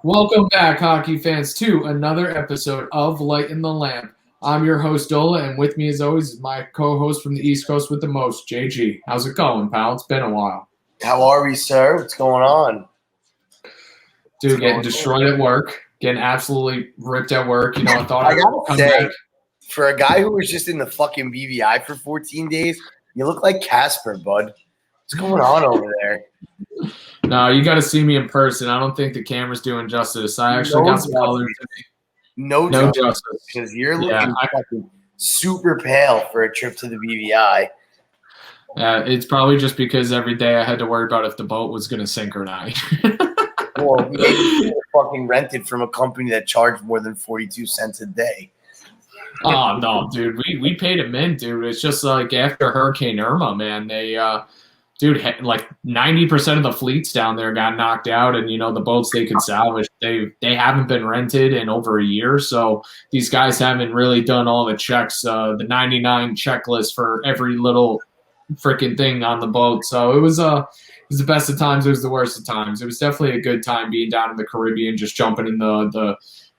Welcome back, hockey fans, to another episode of Lightin the Lamp. I'm your host, Dola, and with me, as always, is my co-host from the East Coast with the most, JG. How's it going, pal? It's been a while. How are we, sir? What's going on? Dude, getting destroyed at work, getting absolutely ripped at work. You know, I thought I I'd gotta come say, back. for a guy who was just in the fucking BVI for 14 days, you look like Casper, bud. What's going on over there? No, you got to see me in person. I don't think the camera's doing justice. I actually got some color today. No justice. Because you're looking fucking super pale for a trip to the BVI. It's probably just because every day I had to worry about if the boat was going to sink or not. Well, maybe you fucking rented from a company that charged more than 42 cents a day. Oh no, dude, we paid a mint, dude. It's just like after Hurricane Irma, man. They, like 90% of the fleets down there got knocked out, and the boats they could salvage, they haven't been rented in over a year. So these guys haven't really done all the checks, the 99 checklist for every little freaking thing on the boat. So it was the best of times. It was the worst of times. It was definitely a good time being down in the Caribbean, just jumping in the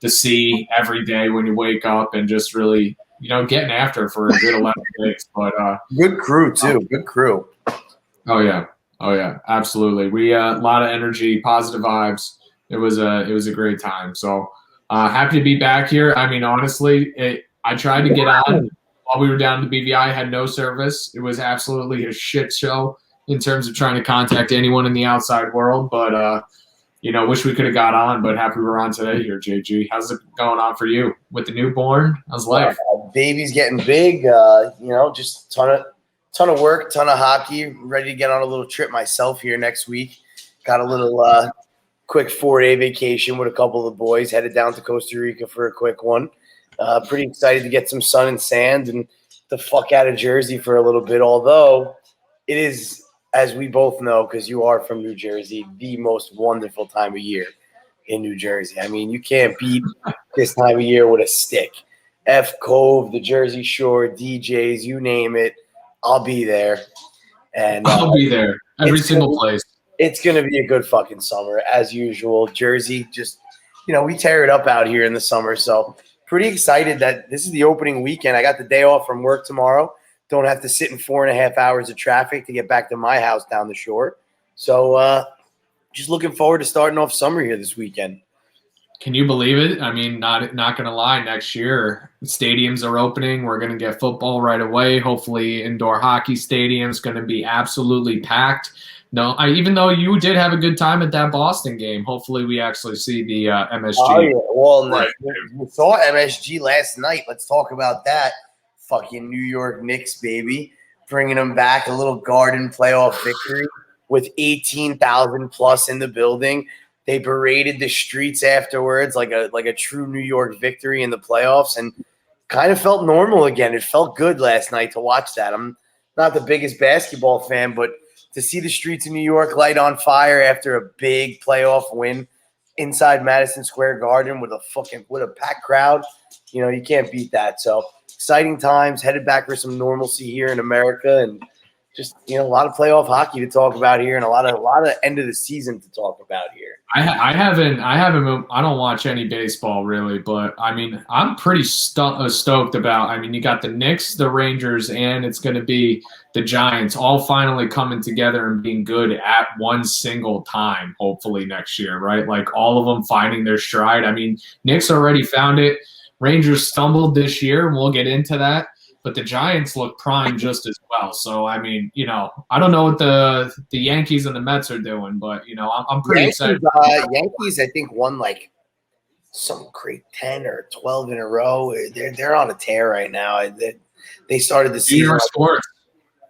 sea every day when you wake up and just really, getting after for a good 11 days. But good crew too. Good crew. Oh yeah, absolutely. We a lot of energy, positive vibes. It was a great time. So happy to be back here. I mean, honestly, I tried to get on while we were down in the BVI. I had no service. It was absolutely a shit show in terms of trying to contact anyone in the outside world. But wish we could have got on. But happy we're on today here, JG. How's it going on for you with the newborn? How's life? Baby's getting big. Just ton of work, ton of hockey. Ready to get on a little trip myself here next week. Got a little quick 4-day vacation with a couple of the boys. Headed down to Costa Rica for a quick one. Pretty excited to get some sun and sand and the fuck out of Jersey for a little bit. Although it is, as we both know, because you are from New Jersey, the most wonderful time of year in New Jersey. I mean, you can't beat this time of year with a stick. F Cove, the Jersey Shore, DJs, you name it. I'll be there. And I'll be there. Every single place. It's going to be a good fucking summer, as usual. Jersey, just, we tear it up out here in the summer. So pretty excited that this is the opening weekend. I got the day off from work tomorrow. Don't have to sit in 4.5 hours of traffic to get back to my house down the shore. So just looking forward to starting off summer here this weekend. Can you believe it? I mean, not going to lie, next year stadiums are opening. We're going to get football right away. Hopefully indoor hockey stadium's going to be absolutely packed. No, even though you did have a good time at that Boston game, hopefully we actually see the MSG. Oh, yeah. Well, right. We saw MSG last night. Let's talk about that. Fucking New York Knicks, baby. Bringing them back, a little Garden playoff victory with 18,000 plus in the building. They paraded the streets afterwards like a true New York victory in the playoffs and kind of felt normal again. It felt good last night to watch that. I'm not the biggest basketball fan, but to see the streets of New York light on fire after a big playoff win inside Madison Square Garden with a packed crowd, you can't beat that. So exciting times, headed back for some normalcy here in America and just, a lot of playoff hockey to talk about here and a lot of end of the season to talk about here. I don't watch any baseball really, but I mean, I'm pretty stoked about, I mean, you got the Knicks, the Rangers, and it's going to be the Giants all finally coming together and being good at one single time, hopefully next year, right? Like all of them finding their stride. I mean, Knicks already found it. Rangers stumbled this year, and we'll get into that. But the Giants look prime just as well. So, I mean, I don't know what the Yankees and the Mets are doing, but, I'm pretty excited. Yankees, I think, won like some great 10 or 12 in a row. They're on a tear right now. They started the season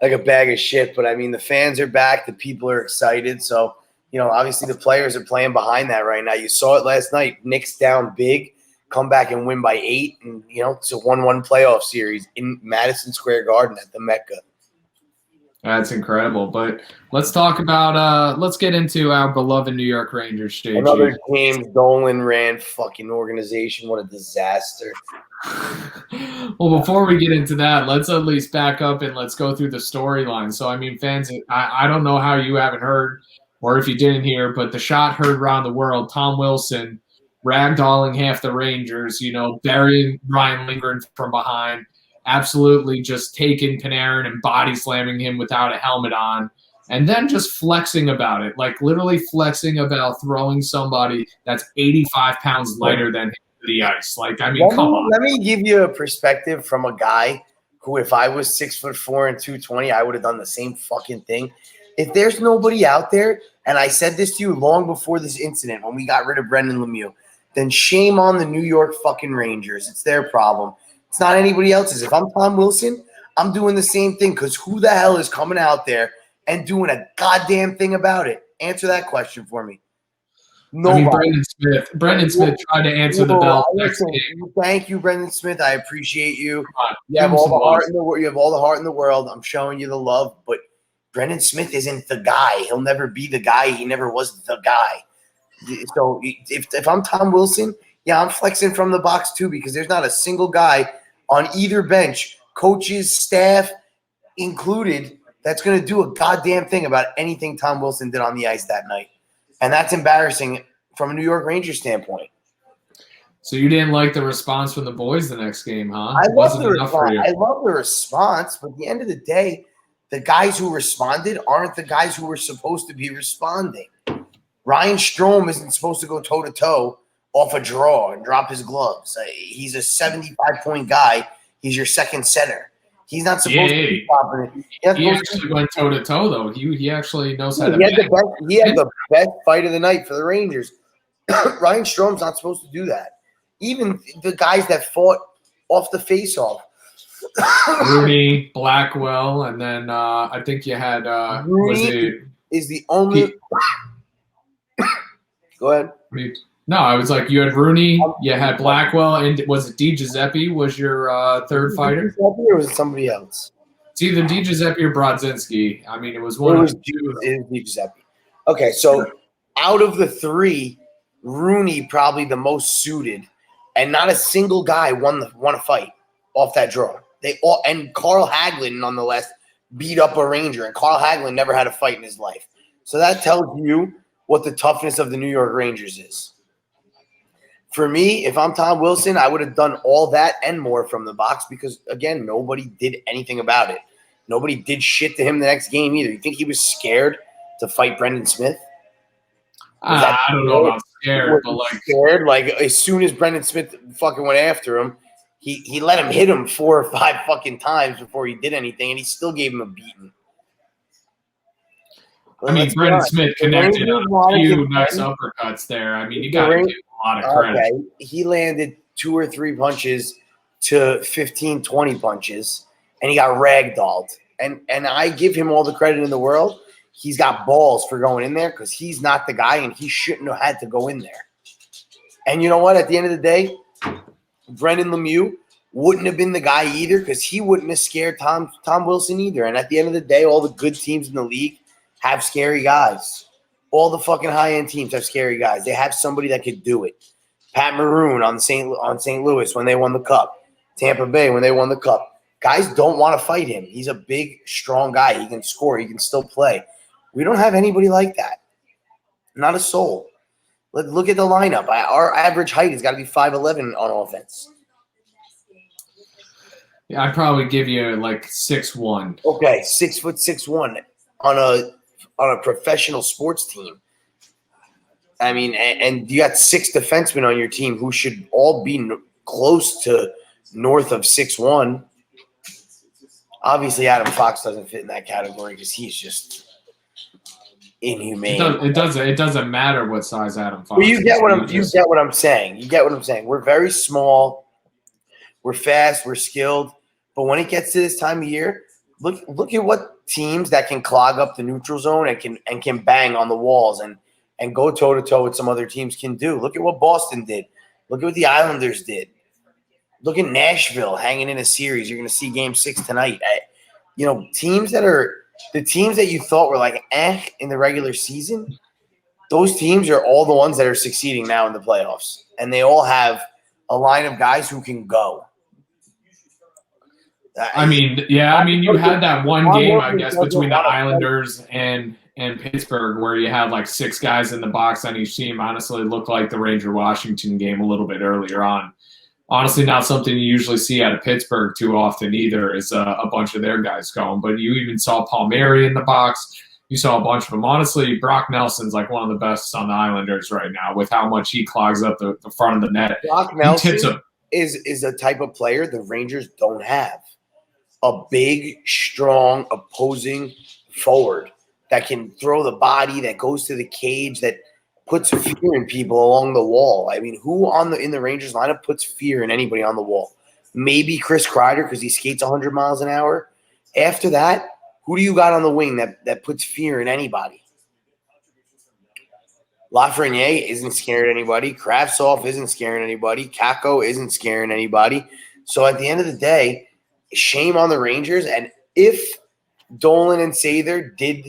like a bag of shit. But, I mean, the fans are back. The people are excited. So, obviously the players are playing behind that right now. You saw it last night. Knicks down big. Come back and win by 8, and it's a 1-1 playoff series in Madison Square Garden at the Mecca. That's incredible. But let's talk about let's get into our beloved New York Rangers. JG. Another James Dolan ran fucking organization. What a disaster. Well, before we get into that, let's at least back up and let's go through the storyline. So, I mean, fans, I don't know how you haven't heard. or if you didn't hear, but the shot heard around the world, Tom Wilson ragdolling half the Rangers, burying Ryan Lindgren from behind, absolutely just taking Panarin and body slamming him without a helmet on, and then just flexing about it, like literally flexing about throwing somebody that's 85 pounds lighter than him to the ice. Like, I mean, come on. Let me give you a perspective from a guy who, if I was 6'4" and 220, I would have done the same fucking thing. If there's nobody out there, and I said this to you long before this incident when we got rid of Brendan Lemieux, then shame on the New York fucking Rangers. It's their problem. It's not anybody else's. If I'm Tom Wilson, I'm doing the same thing, because who the hell is coming out there and doing a goddamn thing about it? Answer that question for me. Nobody. I mean, Brendan Smith tried to answer the bell next game. Thank you, Brendan Smith. I appreciate you. You have all the heart in the world. You have all the heart in the world. I'm showing you the love, but Brendan Smith isn't the guy. He'll never be the guy. He never was the guy. So if I'm Tom Wilson, yeah, I'm flexing from the box too, because there's not a single guy on either bench, coaches, staff included, that's going to do a goddamn thing about anything Tom Wilson did on the ice that night. And that's embarrassing from a New York Rangers standpoint. So you didn't like the response from the boys the next game, huh? I love the response, but at the end of the day, the guys who responded aren't the guys who were supposed to be responding. Ryan Strome isn't supposed to go toe-to-toe off a draw and drop his gloves. He's a 75-point guy. He's your second center. He's not supposed to be popping it. He actually went toe-to-toe, though. He actually knows how to He had the best fight of the night for the Rangers. Ryan Strome's not supposed to do that. Even the guys that fought off the face-off. Rooney, Blackwell, and then I think you had Rooney is the only – Go ahead. No, I was like, you had Rooney, you had Blackwell, and was it Di Giuseppe was your third fighter? Or was it somebody else? It's either Di Giuseppe or Brodzinski. I mean, it was one of the two. It was Di Giuseppe. Okay, so out of the three, Rooney probably the most suited, and not a single guy won a fight off that draw. And Carl Hagelin, nonetheless, beat up a Ranger, and Carl Hagelin never had a fight in his life. So that tells you what the toughness of the New York Rangers is. For me, if I'm Tom Wilson, I would have done all that and more from the box, because, again, nobody did anything about it. Nobody did shit to him the next game either. You think he was scared to fight Brendan Smith? I don't know about scared, but like as soon as Brendan Smith fucking went after him, he let him hit him 4 or 5 fucking times before he did anything, and he still gave him a beating. I mean, Brendan Smith connected a few nice uppercuts there. I mean, you got to give him a lot of credit. Okay. He landed 2 or 3 punches to 15, 20 punches, and he got ragdolled. And I give him all the credit in the world. He's got balls for going in there, because he's not the guy, and he shouldn't have had to go in there. And you know what? At the end of the day, Brendan Lemieux wouldn't have been the guy either, because he wouldn't have scared Tom Wilson either. And at the end of the day, all the good teams in the league have scary guys. All the fucking high-end teams have scary guys. They have somebody that could do it. Pat Maroon on St. Louis when they won the Cup. Tampa Bay when they won the Cup. Guys don't want to fight him. He's a big, strong guy. He can score. He can still play. We don't have anybody like that. Not a soul. Look at the lineup. Our average height has got to be 5'11" on offense. Yeah, I'd probably give you like 6'1". Okay, 6'6" on a professional sports team. I mean, and you got 6 defensemen on your team who should all be close to north of 6'1". Obviously, Adam Fox doesn't fit in that category because he's just inhumane. It doesn't matter what size Adam Fox. Well, you get what I'm saying. You get what I'm saying. We're very small. We're fast. We're skilled. But when it gets to this time of year, look at what teams that can clog up the neutral zone and can bang on the walls and go toe-to-toe with some other teams can do. Look at what Boston did. Look at what the Islanders did. Look at Nashville hanging in a series. You're going to see Game 6 tonight. Teams that you thought were like in the regular season, those teams are all the ones that are succeeding now in the playoffs. And they all have a line of guys who can go. You had that one game, I guess, between the Islanders and and Pittsburgh, where you had like 6 guys in the box on each team, honestly looked like the Ranger-Washington game a little bit earlier on. Honestly, not something you usually see out of Pittsburgh too often either, is a bunch of their guys going. But you even saw Palmieri in the box. You saw a bunch of them. Honestly, Brock Nelson's like one of the best on the Islanders right now with how much he clogs up the front of the net. Brock Nelson is a type of player the Rangers don't have. A big, strong, opposing forward that can throw the body, that goes to the cage, that puts fear in people along the wall. I mean, who in the Rangers lineup puts fear in anybody on the wall? Maybe Chris Kreider because he skates 100 miles an hour. After that, who do you got on the wing that puts fear in anybody? Lafreniere isn't scaring anybody. Kravtsov isn't scaring anybody. Kakko isn't scaring anybody. So at the end of the day, shame on the Rangers. And if Dolan and Sather did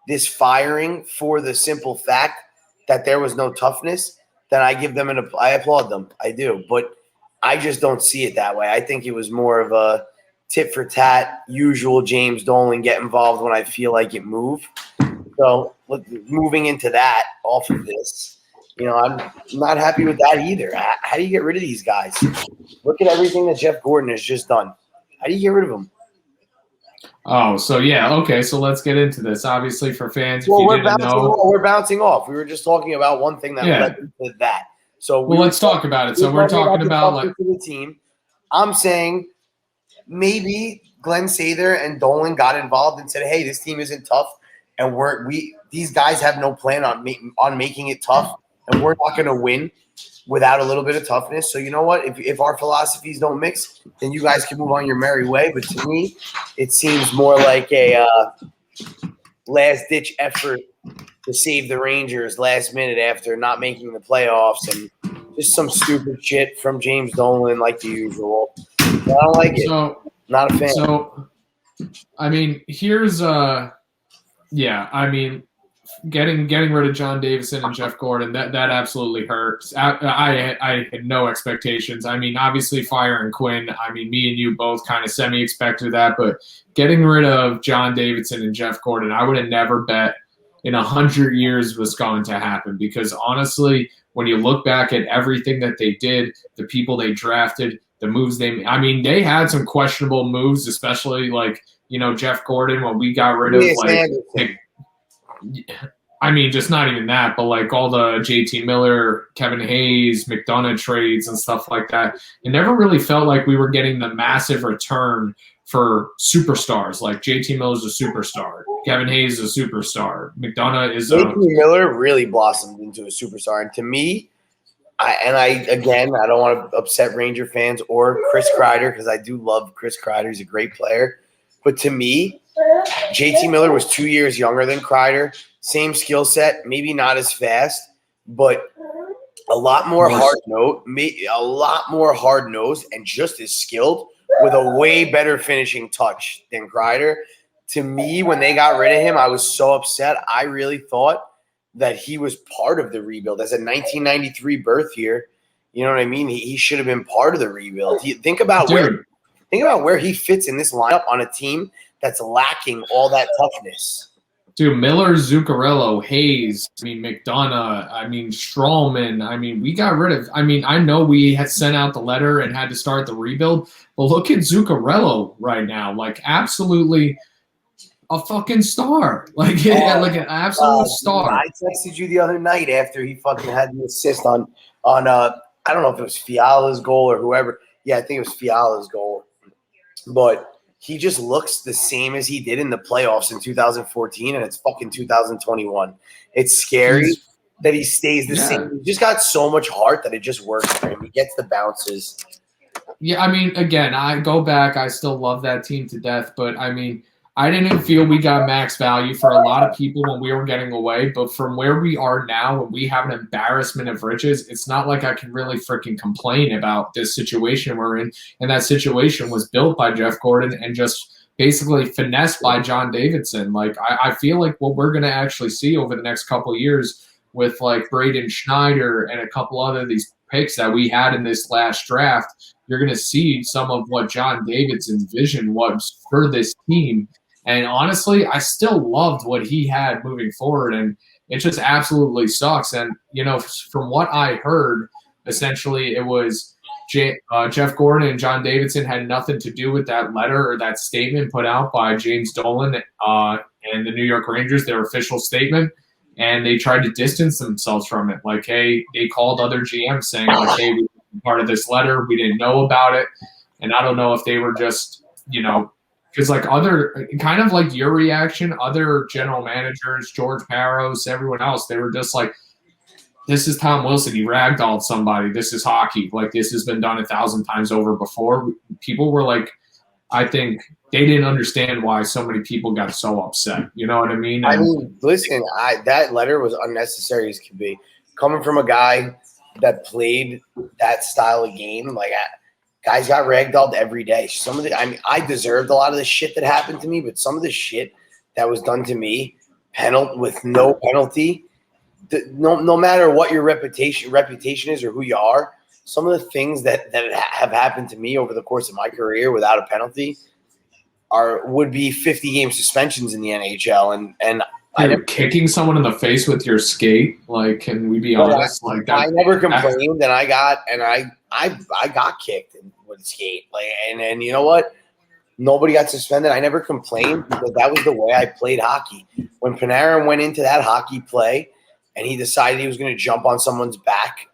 this firing for the simple fact that there was no toughness, then I applaud them. I do. But I just don't see it that way. I think it was more of a tit for tat, usual James Dolan get involved when I feel like it move. So moving into that off of this, I'm not happy with that either. How do you get rid of these guys? Look at everything that Jeff Gordon has just done. How do you get rid of them? Oh, so yeah, okay. So let's get into this. Obviously, for fans, we're bouncing off. We were just talking about one thing that led to that. So let's talk about it. So we're talking about like the team. I'm saying maybe Glenn Sather and Dolan got involved and said, "Hey, this team isn't tough, and these guys have no plan on making it tough, and we're not going to win without a little bit of toughness. So you know what? If our philosophies don't mix, then you guys can move on your merry way. But to me, it seems more like a last-ditch effort to save the Rangers last minute after not making the playoffs, and just some stupid shit from James Dolan like the usual. I don't like it. Not a fan. So, I mean, here's getting rid of John Davidson and Jeff Gordon, that absolutely hurts. I had no expectations. I mean, obviously firing Quinn, I mean, me and you both kind of semi-expected that, but getting rid of John Davidson and Jeff Gordon, I would have never bet in 100 years was going to happen, because honestly, when you look back at everything that they did, the people they drafted, the moves they had some questionable moves, especially like, Jeff Gordon, when we got rid of I mean, just not even that, but like all the JT Miller, Kevin Hayes, McDonough trades and stuff like that. It never really felt like we were getting the massive return for superstars. Like JT Miller's a superstar, Kevin Hayes is a superstar, McDonough is JT Miller really blossomed into a superstar. And to me, I don't want to upset Ranger fans or Chris Kreider, because I do love Chris Kreider. He's a great player. But to me, JT Miller was 2 years younger than Kreider. Same skill set, maybe not as fast, but a lot more hard nosed, and just as skilled, with a way better finishing touch than Kreider. To me, when they got rid of him, I was so upset. I really thought that he was part of the rebuild. As a 1993 birth year, you know what I mean? He should have been part of the rebuild. Think about where he fits in this lineup on a team that's lacking all that toughness. Dude, Miller, Zuccarello, Hayes, McDonough, Strawman. We got rid of – I know we had sent out the letter and had to start the rebuild, but look at Zuccarello right now. Like, absolutely a fucking star. Like an absolute star. I texted you the other night after he fucking had the assist on I don't know if it was Fiala's goal or whoever. Yeah, I think it was Fiala's goal. But – he just looks the same as he did in the playoffs in 2014, and it's fucking 2021. It's scary that he stays the same. He just got so much heart that it just works for him. He gets the bounces. Yeah, again, I go back. I still love that team to death, but I didn't feel we got max value for a lot of people when we were getting away. But from where we are now, when we have an embarrassment of riches, it's not like I can really freaking complain about this situation we're in. And that situation was built by Jeff Gordon and just basically finessed by John Davidson. Like, I feel like what we're going to actually see over the next couple of years with like Braden Schneider and a couple other these picks that we had in this last draft, you're going to see some of what John Davidson's vision was for this team. And honestly, I still loved what he had moving forward, and it just absolutely sucks. And from what I heard, essentially it was Jeff Gordon and John Davidson had nothing to do with that letter or that statement put out by James Dolan and the New York Rangers, their official statement. And they tried to distance themselves from it. Like, hey, they called other GMs saying, like, hey, we were part of this letter. We didn't know about it. And I don't know if they were just, because like kind of like your reaction, other general managers, George Parros, everyone else, they were just like, this is Tom Wilson. He ragdolled somebody. This is hockey. Like, this has been done 1,000 times over before. People were like, I think they didn't understand why so many people got so upset. You know what I mean? I mean, listen, that letter was unnecessary as could be. Coming from a guy that played that style of game, like guys got ragdolled every day. I deserved a lot of the shit that happened to me, but some of the shit that was done to me, with no penalty, no matter what your reputation is or who you are, some of the things that have happened to me over the course of my career without a penalty would be 50-game suspensions in the NHL, and kicking someone in the face with your skate. Like, can we be honest? Like, I never complained, and I got kicked with a skate. Like, and you know what? Nobody got suspended. I never complained because that was the way I played hockey. When Panarin went into that hockey play and he decided he was going to jump on someone's back,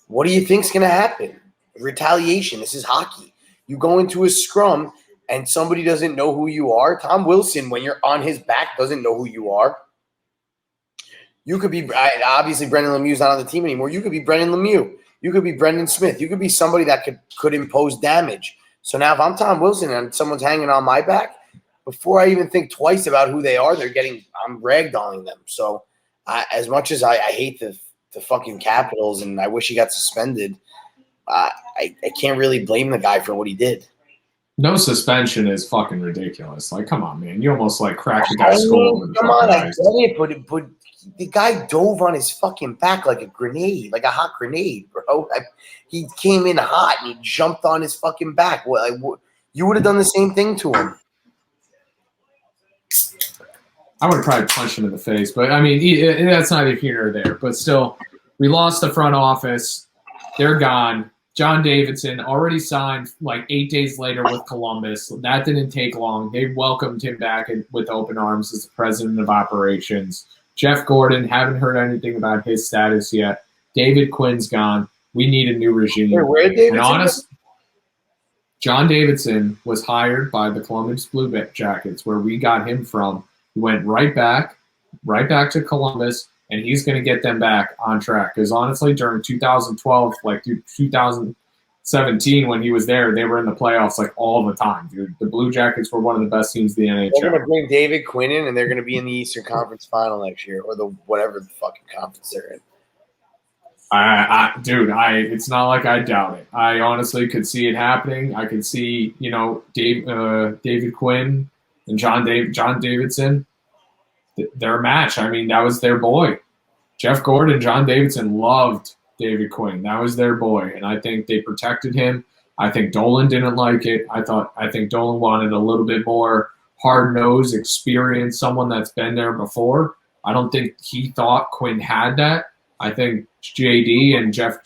what do you think's going to happen? Retaliation. This is hockey. You go into a scrum and somebody doesn't know who you are. Tom Wilson, when you're on his back, doesn't know who you are. You could be – obviously, Brendan Lemieux's not on the team anymore. You could be Brendan Lemieux. You could be Brendan Smith. You could be somebody that could impose damage. So now if I'm Tom Wilson and someone's hanging on my back, before I even think twice about who they are, I'm ragdolling them. So as much as I hate the fucking Capitals and I wish he got suspended, I can't really blame the guy for what he did. No suspension is fucking ridiculous. Like, come on, man. You almost like cracked the guy's skull. Come on, I get it, but the guy dove on his fucking back like a grenade, like a hot grenade, bro. He came in hot and he jumped on his fucking back. You would have done the same thing to him. I would have probably punched him in the face, but I mean, that's neither here nor there. But still, we lost the front office. They're gone. John Davidson already signed like 8 days later with Columbus. That didn't take long. They welcomed him back with open arms as the president of operations. Jeff Gordon, haven't heard anything about his status yet. David Quinn's gone. We need a new regime. Where Davidson? John Davidson was hired by the Columbus Blue Jackets, where we got him from. He went right back to Columbus, and he's going to get them back on track. Because honestly, during 2012, like 2017, when he was there, they were in the playoffs like all the time, dude. The Blue Jackets were one of the best teams in the NHL. They're going to bring David Quinn in, and they're going to be in the Eastern Conference Final next year, or the whatever the fucking conference they're in. It's not like I doubt it. I honestly could see it happening. I could see, David Quinn and John Davidson. Their match. I mean, that was their boy. Jeff Gordon, John Davidson loved David Quinn. That was their boy, and I think they protected him. I think Dolan didn't like it. I think Dolan wanted a little bit more hard-nosed experience, someone that's been there before. I don't think he thought Quinn had that. I think JD and Jeff,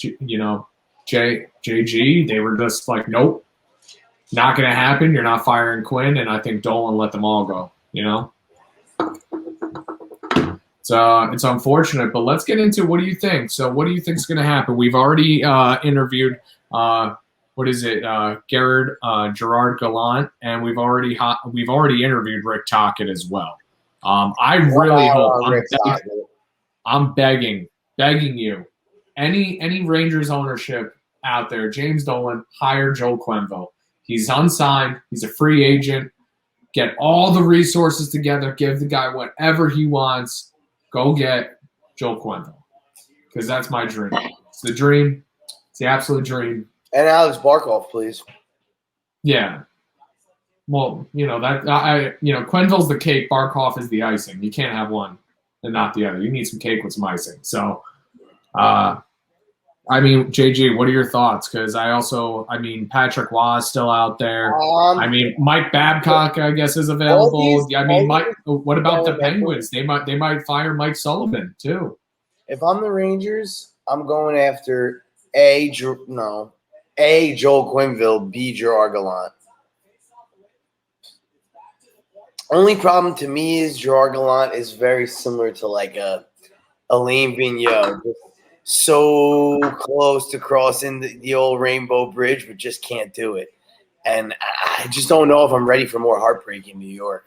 JG, they were just like, nope, not going to happen. You're not firing Quinn, and I think Dolan let them all go, It's unfortunate, but let's get into what do you think? So what do you think is going to happen? We've already interviewed, Gerard Gallant, and we've already interviewed Rick Tocchet as well. I really hope I'm begging you, any Rangers ownership out there, James Dolan, hire Joel Quenneville. He's unsigned. He's a free agent. Get all the resources together. Give the guy whatever he wants. Go get Joel Quenneville, because that's my dream. It's the dream. It's the absolute dream. And Alex Barkov, please. Yeah. Well, Quenneville's the cake. Barkov is the icing. You can't have one and not the other. You need some cake with some icing. So, I I mean, JG, what are your thoughts? Because I mean, Patrick Waugh is still out there. I mean, Mike Babcock, I guess, is available. I mean, Mike. What about the Penguins? They might fire Mike Sullivan too. If I'm the Rangers, I'm going after Joel Quenneville, B Gerard Gallant. Only problem to me is Gerard Gallant is very similar to like a Alain Vigneault. So close to crossing the old Rainbow Bridge, but just can't do it. And I just don't know if I'm ready for more heartbreak in New York.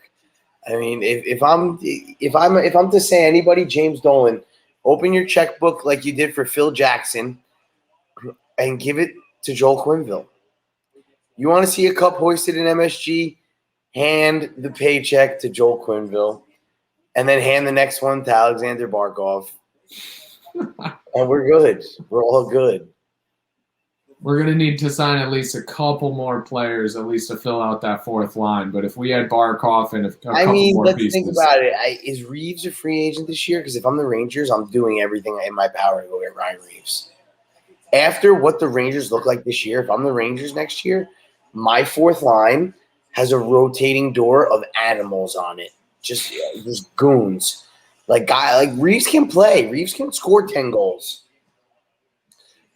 I mean, if I'm to say anybody, James Dolan, open your checkbook like you did for Phil Jackson and give it to Joel Quenneville. You want to see a cup hoisted in MSG? Hand the paycheck to Joel Quenneville, and then hand the next one to Alexander Barkov. And we're good. We're all good. We're going to need to sign at least a couple more players, at least to fill out that fourth line. But if we had Barkov and a couple more let's pieces. Think about it. Is Reeves a free agent this year? Because if I'm the Rangers, I'm doing everything in my power to go get Ryan Reeves. After what the Rangers look like this year, if I'm the Rangers next year, my fourth line has a rotating door of animals on it. Just goons. Like Reeves can play. Reeves can score 10 goals.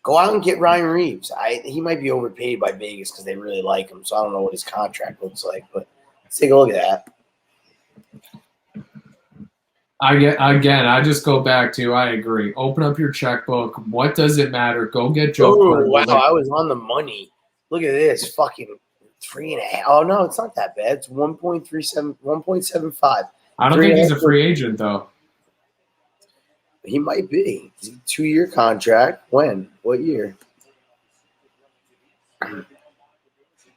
Go out and get Ryan Reeves. He might be overpaid by Vegas because they really like him. So I don't know what his contract looks like, but let's take a look at that. I just go back to I agree. Open up your checkbook. What does it matter? Go get Joe. Oh wow, I was on the money. Look at this fucking 3.5. Oh no, it's not that bad. It's 1.37, 1.75. I don't think he's a free agent though. He might be. 2-year contract. When? What year?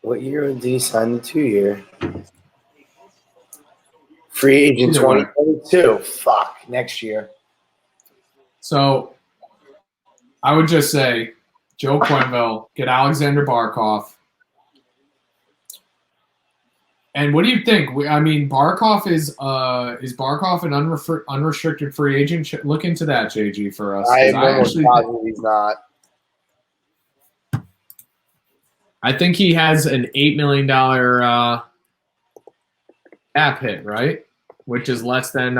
What year did he sign the 2-year? Free agent 2022. Fuck. Next year. So I would just say Joe Quenneville, get Alexander Barkov. And what do you think? I mean, Barkov is Barkov an unrestricted free agent? Look into that, JG, for us. I actually think he's not. I think he has an $8 million cap hit, right? Which is less than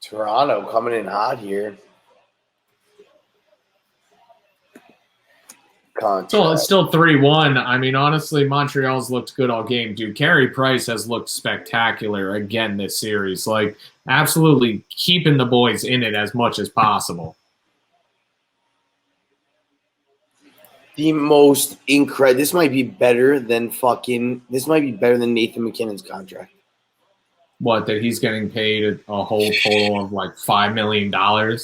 Toronto coming in hot here. So it's still 3-1. I mean, honestly, Montreal's looked good all game, dude. Carey Price has looked spectacular again this series. Like, absolutely keeping the boys in it as much as possible. The most incredible. This might be better than Nathan McKinnon's contract. What, that he's getting paid a whole total of like $5 million,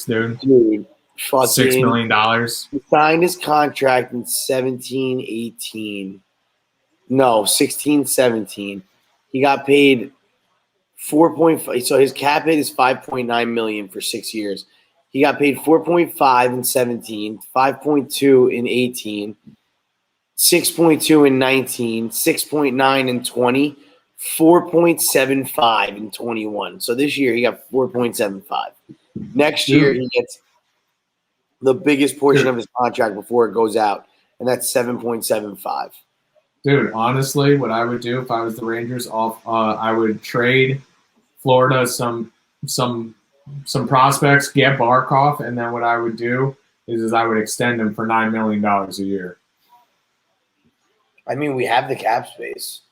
dude? Dude. $6 million. He signed his contract in 17-18. No, 16-17. He got paid 4.5. So his cap hit is $5.9 million for 6 years. He got paid 4.5 in 17, 5.2 in 18, 6.2 in 19, 6.9 in 20, 4.75 in 21. So this year he got 4.75. Next year he gets the biggest portion of his contract before it goes out, and that's 7.75. Dude, honestly, what I would do if I was the Rangers, I would trade Florida some prospects, get Barkov, and then what I would do is I would extend him for $9 million a year. I mean, we have the cap space.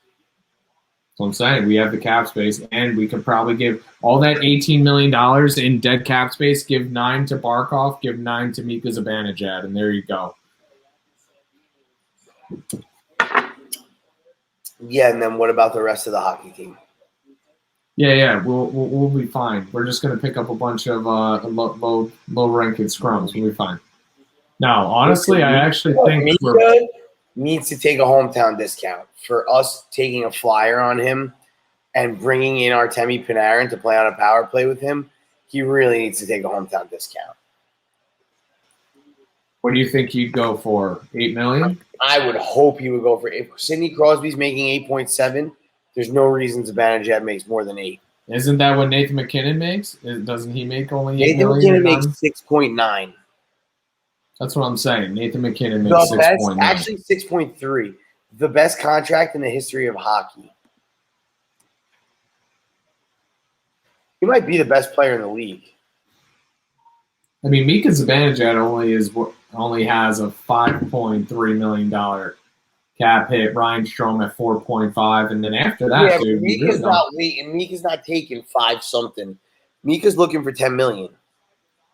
So I'm saying we have the cap space, and we could probably give all that $18 million in dead cap space, give 9 to Barkov, give 9 to Mika Zibanejad, and there you go. Yeah, and then what about the rest of the hockey team? Yeah, we'll be fine. We're just gonna pick up a bunch of low ranking scrums. We'll be fine. Now, honestly, I actually think Mika needs to take a hometown discount for us taking a flyer on him and bringing in Artemi Panarin to play on a power play with him. He really needs to take a hometown discount. What do you think he'd go for? $8 million? I would hope he would go for. If Sidney Crosby's making 8.7, there's no reason Zibanejad makes more than 8. Isn't that what Nathan McKinnon makes? Doesn't he make only $8 Nathan million? McKinnon makes 6.9. That's what I'm saying. Nathan McKinnon makes The best, 6.9. actually 6.3. The best contract in the history of hockey. He might be the best player in the league. I mean, Mika Zibanejad only has a $5.3 million cap hit. Ryan Strome at 4.5, and then after that, Yeah, dude, Mika's not waiting. Mika's not taking 5 something. Mika's looking for 10 million.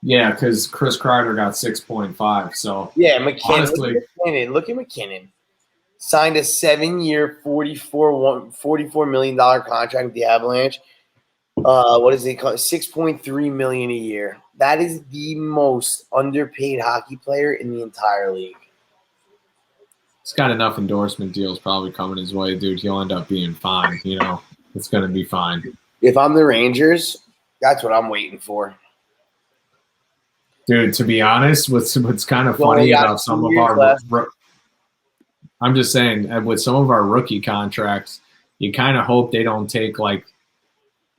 Yeah, because Chris Kreider got 6.5. So yeah, McKinnon. Honestly, Look at McKinnon. Signed a 7-year, $44 million contract with the Avalanche. What is it called? $6.3 million a year. That is the most underpaid hockey player in the entire league. he's got enough endorsement deals probably coming his way, dude. He'll end up being fine. You know, it's going to be fine. If I'm the Rangers, that's what I'm waiting for. Dude, to be honest, what's kind of funny about some of our I'm just saying, with some of our rookie contracts, you kind of hope they don't take like,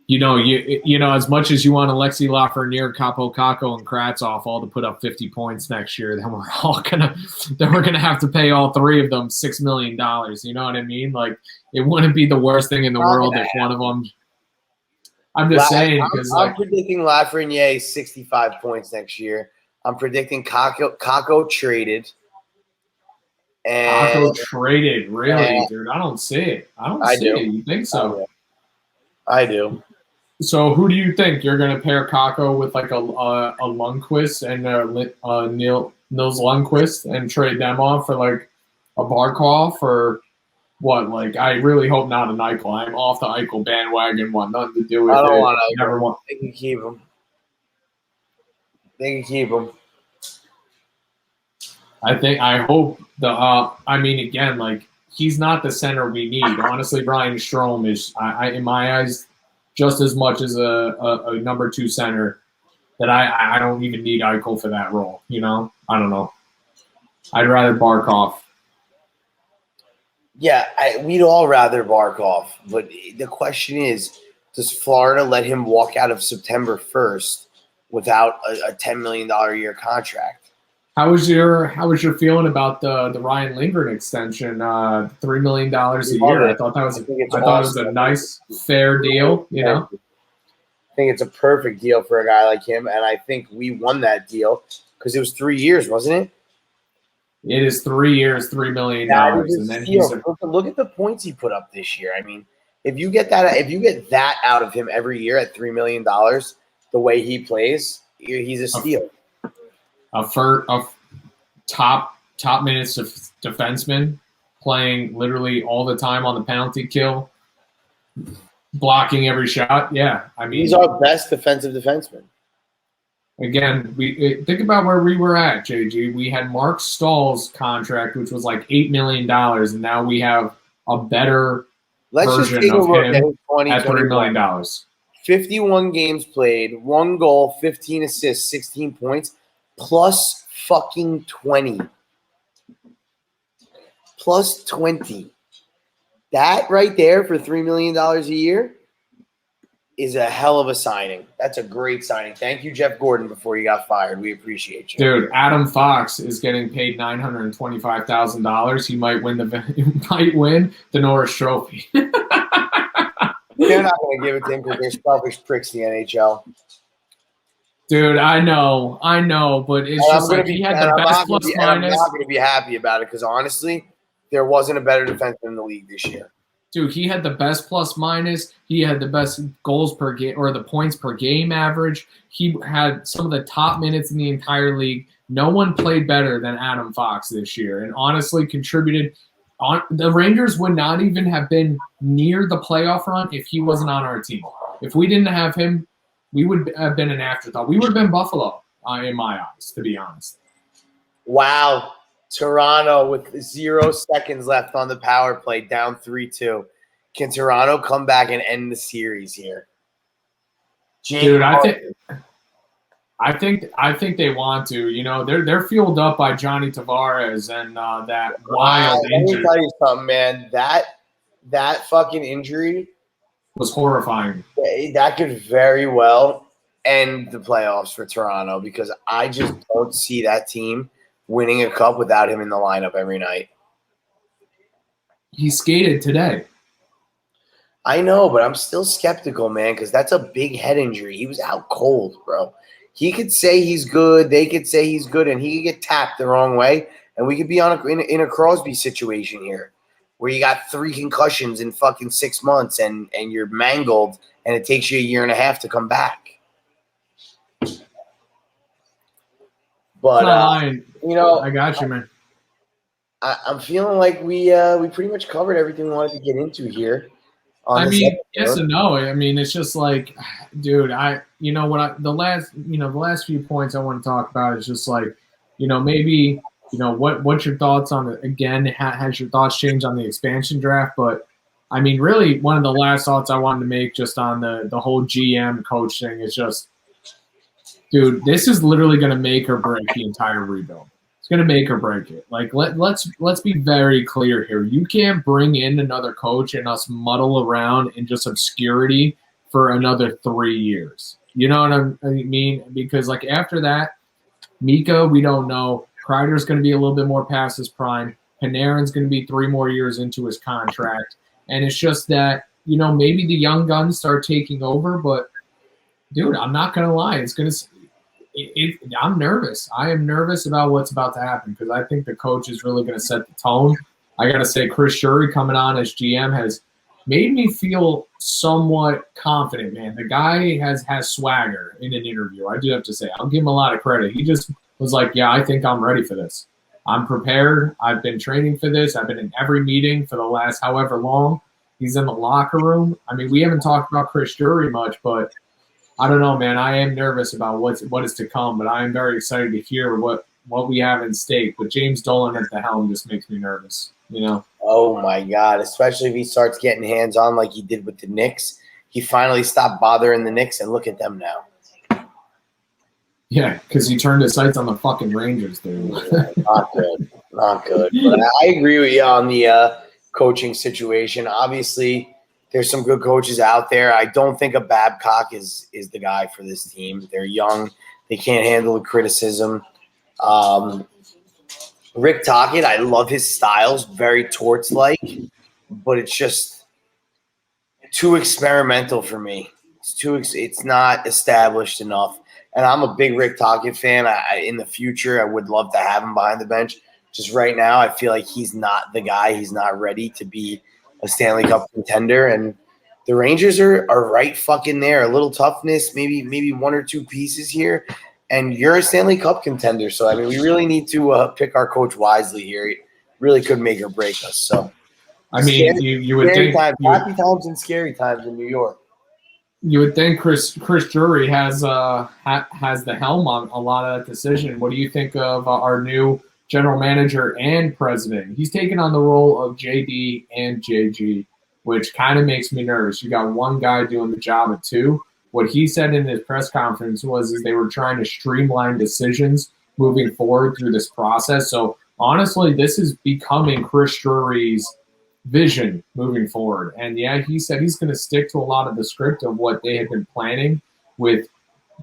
you know, as much as you want Alexi Lafreniere, Capo Caco, and Kravtsov all to put up 50 points next year, then we're gonna have to pay all 3 of them $6 million. You know what I mean? Like, it wouldn't be the worst thing in the world if one of them. I'm just saying because I'm predicting Lafreniere 65 points next year. I'm predicting Caco traded. Caco traded, really, dude? I don't see it. I don't see it. You think so? I do. So who do you think you're going to pair Caco with, like a Lundqvist and Nils Lundqvist, and trade them off for like a Barkov or what? Like, I really hope not an Eichel. I'm off the Eichel bandwagon. Want nothing to do with it. I don't want Eichel. Never want. They can keep him. They can keep him. I hope I mean, again, like, he's not the center we need. Honestly, Brian Strome is, in my eyes, just as much as a number 2 center that I don't even need Eichel for that role. You know, I don't know. I'd rather Barkov. Yeah, we'd all rather Barkov, but the question is, does Florida let him walk out of September 1st without a $10 million a year contract? How was your feeling about the Ryan Lindgren extension? $3 million a year. I thought that was it was a nice, fair deal. You know, I think it's a perfect deal for a guy like him, and I think we won that deal because it was 3 years, wasn't it? It is 3 years, $3 million, and then look at the points he put up this year. I mean, if you get that out of him every year at $3 million, the way he plays, he's a steal. A top minutes of defenseman, playing literally all the time on the penalty kill, blocking every shot. Yeah, I mean, he's our best defensive defenseman. Again, think about where we were at, JG. We had Mark Stahl's contract, which was like $8 million, and now we have a better version of him at $3 million. 51 games played, 1 goal, 15 assists, 16 points. Plus fucking 20. Plus 20. That right there for $3 million a year is a hell of a signing. That's a great signing. Thank you, Jeff Gordon, before you got fired. We appreciate you. Dude, Adam Fox is getting paid $925,000. He might win the Norris Trophy. They're not going to give it to him because they're selfish pricks in the NHL. Dude, I know, but it's just like he had the best plus minus. I'm not going to be happy about it because honestly, there wasn't a better defenseman in the league this year. Dude, he had the best plus minus. He had the best goals per game or the points per game average. He had some of the top minutes in the entire league. No one played better than Adam Fox this year, and honestly contributed. The Rangers would not even have been near the playoff run if he wasn't on our team. If we didn't have him, we would have been an afterthought. We would have been Buffalo, in my eyes, to be honest. Wow. Toronto with 0 seconds left on the power play, down 3-2. Can Toronto come back and end the series here? Dude, I think they want to. You know, they're fueled up by Johnny Tavares and that wild injury. Let me tell you something, man. That fucking injury was horrifying. That could very well end the playoffs for Toronto because I just don't see that team winning a cup without him in the lineup every night. He skated today. I know, but I'm still skeptical, man, because that's a big head injury. He was out cold, bro. He could say he's good. They could say he's good, and he could get tapped the wrong way, and we could be in a Crosby situation here where you got 3 concussions in fucking 6 months and you're mangled, and it takes you a year and a half to come back. But, I got you, man. I'm feeling like we pretty much covered everything we wanted to get into here. I mean, yes and no. I mean, it's just like, dude, the last few points I want to talk about is just like, maybe, what's your thoughts on it? Again, has your thoughts changed on the expansion draft? But I mean, really, one of the last thoughts I wanted to make just on the whole GM coach thing is just, dude, this is literally going to make or break the entire rebuild. It's going to make or break it. Like let's be very clear here. You can't bring in another coach and us muddle around in just obscurity for another 3 years. You know what I mean? Because like after that, Mika, we don't know. Kreider's going to be a little bit more past his prime. Panarin's going to be 3 more years into his contract, and it's just that maybe the young guns start taking over. But dude, I'm not going to lie. It's going to. I'm nervous. I am nervous about what's about to happen because I think the coach is really going to set the tone. I got to say, Chris Drury coming on as GM has made me feel somewhat confident, man. The guy has swagger in an interview. I do have to say. I'll give him a lot of credit. He just was like, yeah, I think I'm ready for this. I'm prepared. I've been training for this. I've been in every meeting for the last however long. He's in the locker room. I mean, we haven't talked about Chris Drury much, but I don't know, man. I am nervous about what is to come, but I am very excited to hear what we have in stake. But James Dolan at the helm just makes me nervous, Oh, my God, especially if he starts getting hands-on like he did with the Knicks. He finally stopped bothering the Knicks, and look at them now. Yeah, because he turned his sights on the fucking Rangers, dude. Not good. Not good. But I agree with you on the coaching situation. Obviously, there's some good coaches out there. I don't think a Babcock is the guy for this team. They're young. They can't handle the criticism. Rick Tocchet, I love his styles, very Torts-like, but it's just too experimental for me. It's not established enough. And I'm a big Rick Tocchet fan. In the future, I would love to have him behind the bench. Just right now, I feel like he's not the guy. He's not ready to be a Stanley Cup contender, and the Rangers are right fucking there. A little toughness, maybe 1 or 2 pieces here, and you're a Stanley Cup contender. So I mean, we really need to pick our coach wisely here. It really could make or break us. So I mean, you would think happy times and scary times in New York. You would think Chris Drury has the helm on a lot of that decision. What do you think of our new general manager and president? He's taken on the role of JD and JG, which kind of makes me nervous. You got one guy doing the job of 2. What he said in his press conference was they were trying to streamline decisions moving forward through this process. So honestly, this is becoming Chris Drury's vision moving forward. And yeah, he said he's going to stick to a lot of the script of what they had been planning with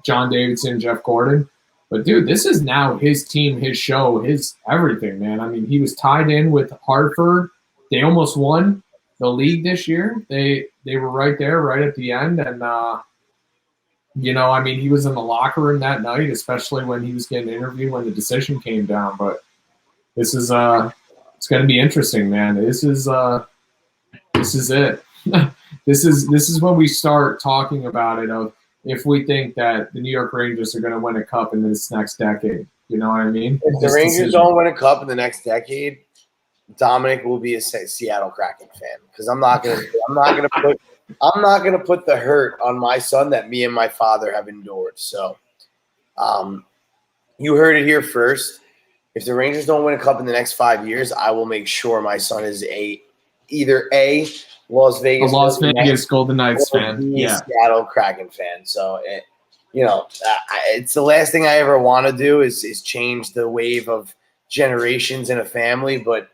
John Davidson, Jeff Gordon. But dude, this is now his team, his show, his everything, man. I mean, he was tied in with Hartford. They almost won the league this year. They were right there, right at the end. And, I mean, he was in the locker room that night, especially when he was getting interviewed when the decision came down. But this is it's going to be interesting, man. This is it. This is when we start talking about it of if we think that the New York Rangers are going to win a cup in this next decade. You know what I mean? If the Rangers don't win a cup in the next decade, Dominic will be a Seattle Kraken fan because I'm not gonna put the hurt on my son that me and my father have endured. So, you heard it here first. If the Rangers don't win a cup in the next 5 years, I will make sure my son is either a Las Vegas Golden Knights fan, Seattle Kraken fan. So, it's the last thing I ever want to do is change the wave of generations in a family. But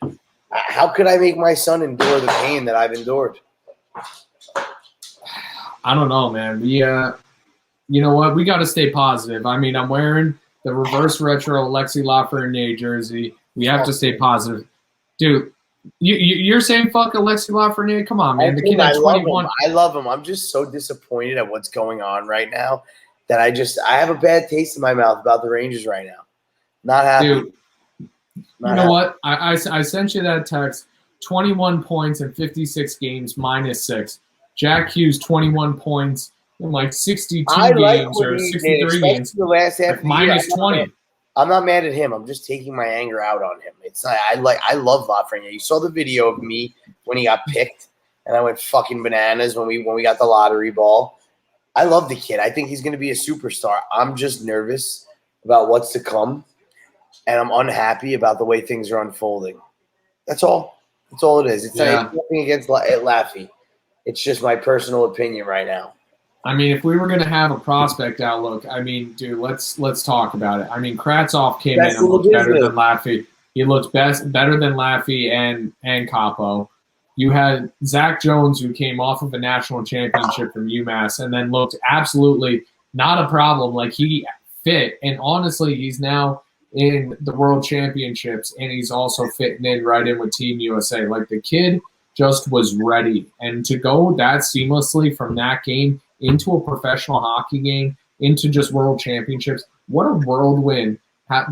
how could I make my son endure the pain that I've endured? I don't know, man. We you know what? We got to stay positive. I mean, I'm wearing the reverse retro Alexi Lafreniere jersey. We have to stay positive, dude. You're saying fuck Alexi Lafreniere? Come on, man. The kid I at love 21. him. I love him. I'm just so disappointed at what's going on right now that I have a bad taste in my mouth about the Rangers right now. Not happy. Dude, you know what? I sent you that text. 21 points in 56 games, -6. Jack Hughes, 21 points in like 62 games or 63 games, the last half minus 20. I'm not mad at him. I'm just taking my anger out on him. It's not, I love Lafreniere. You saw the video of me when he got picked, and I went fucking bananas when we got the lottery ball. I love the kid. I think he's going to be a superstar. I'm just nervous about what's to come, and I'm unhappy about the way things are unfolding. That's all. That's all it is. It's nothing against Laffy. It's just my personal opinion right now. I mean, if we were going to have a prospect outlook, I mean, dude, let's talk about it. I mean, Kravtsov came in and looked better than Laffy. He looked better than Laffy and Capo. You had Zach Jones, who came off of a national championship from UMass and then looked absolutely not a problem. Like, he fit. And honestly, he's now in the World Championships, and he's also fitting in right in with Team USA. Like, the kid just was ready. And to go that seamlessly from that game into a professional hockey game, into just World Championships, what a whirlwind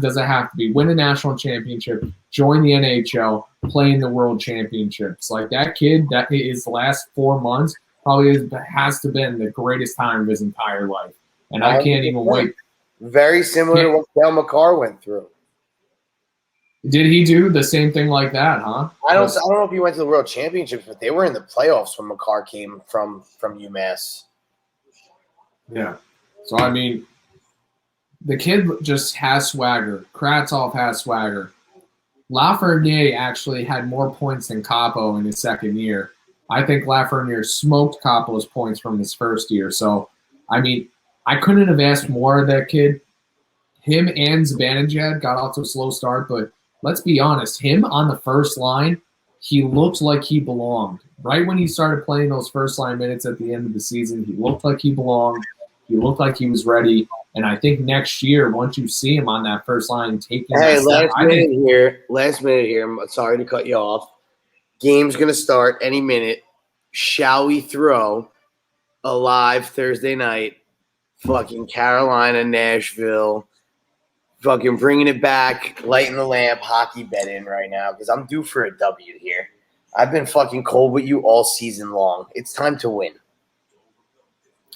does it have to be? Win a national championship, join the NHL, play in the World Championships. Like, that kid, that his last 4 months probably has to have been the greatest time of his entire life. And I can't even wait. Very similar to what Dale McCarr went through. Did he do the same thing like that, huh? I don't know if he went to the World Championships, but they were in the playoffs when McCarr came from UMass. Yeah. So, I mean, the kid just has swagger. Kravtsov has swagger. Lafreniere actually had more points than Capo in his second year. I think Lafreniere smoked Capo's points from his first year. So, I mean, I couldn't have asked more of that kid. Him and Zibanejad got off to a slow start, but let's be honest, him on the first line, he looked like he belonged. Right when he started playing those first line minutes at the end of the season, he looked like he belonged. He looked like he was ready. And I think next year, once you see him on that first line taking that step, last minute here. I'm sorry to cut you off. Game's going to start any minute. Shall we throw a live Thursday night, fucking Carolina, Nashville, fucking bringing it back, lighting the lamp, hockey bet in right now because I'm due for a W here. I've been fucking cold with you all season long. It's time to win.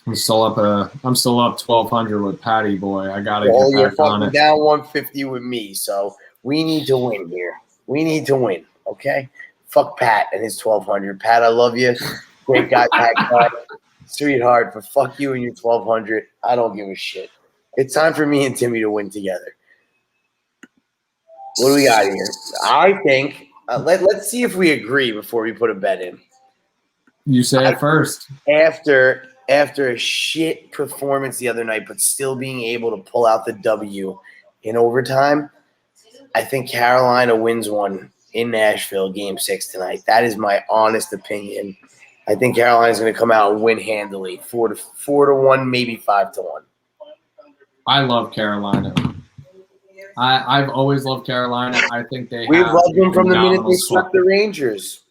I'm still up 1,200 with Patty boy. I gotta get back on it. Down 150 with me, so we need to win here. We need to win, okay? Fuck Pat and his 1,200. Pat, I love you. Great guy, Pat, sweetheart. But fuck you and your 1,200. I don't give a shit. It's time for me and Timmy to win together. What do we got here? I think let's see if we agree before we put a bet in. You say it first. After a shit performance the other night, but still being able to pull out the W in overtime, I think Carolina wins one in Nashville, Game 6 tonight. That is my honest opinion. I think Carolina's going to come out and win handily, 4-1, maybe 5-1. I love Carolina. I've always loved Carolina. I think we've loved them from the minute they swept the Rangers.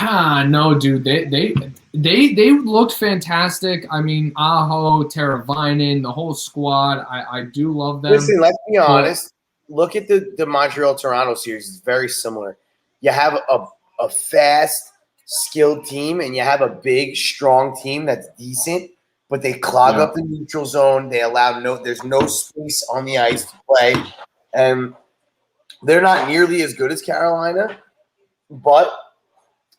No, dude. They looked fantastic. I mean, Aho, Teravainen, the whole squad. I do love them. Listen, let's be honest. Look at the Montreal-Toronto series. It's very similar. You have a fast, skilled team, and you have a big, strong team that's decent, but they clog up the neutral zone. They allow there's no space on the ice to play. And they're not nearly as good as Carolina, but